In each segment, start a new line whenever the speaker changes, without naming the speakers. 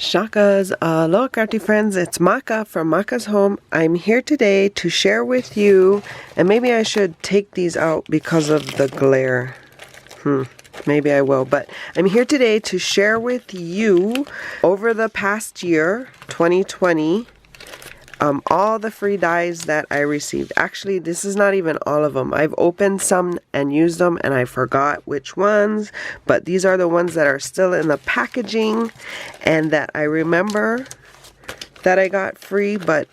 Shakas, aloha crafty friends, it's Maka from Makaz Home. I'm here today to share with you, and maybe I should take these out because of the glare. Maybe I will, but I'm here today to share with you over the past year, 2020, all the free dies that I received. Actually, this is not even all of them. I've opened some and used them and I forgot which ones, but these are the ones that are still in the packaging and that I remember that I got free. But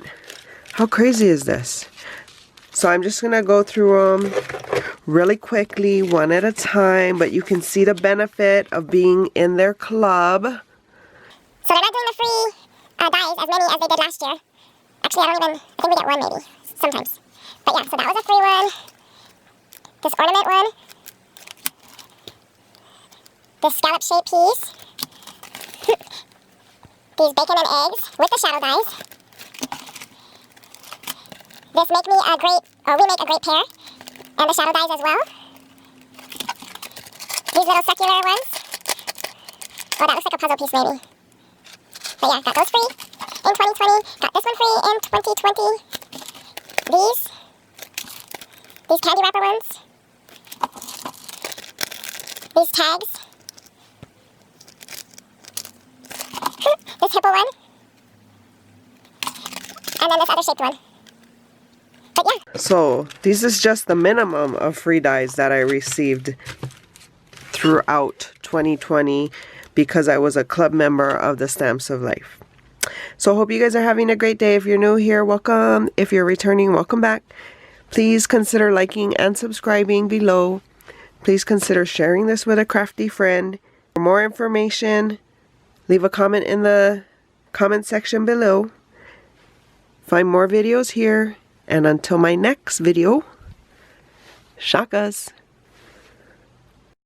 how crazy is this? So I'm just gonna go through them really quickly, one at a time, but you can see the benefit of being in their club.
So they're not doing the free dies as many as they did last year. Actually, I think we get one maybe, sometimes. But yeah, so that was a free one. This ornament one. This scallop shaped piece. These bacon and eggs with the shadow dies. This make me a great, or we make a great pair. And the shadow dies as well. These little circular ones. Oh, that looks like a puzzle piece maybe. But yeah, got those free in 2020. Got this one free in 2020. These candy wrapper ones. These tags. This hippo one. And then this other shaped one. But yeah.
So this is just the minimum of free dies that I received throughout 2020 because I was a club member of the Stamps of Life. So I hope you guys are having a great day. If you're new here, welcome. If you're returning, welcome back. Please consider liking and subscribing below. Please consider sharing this with a crafty friend. For more information, leave a comment in the comment section below. Find more videos here. And until my next video, shakas.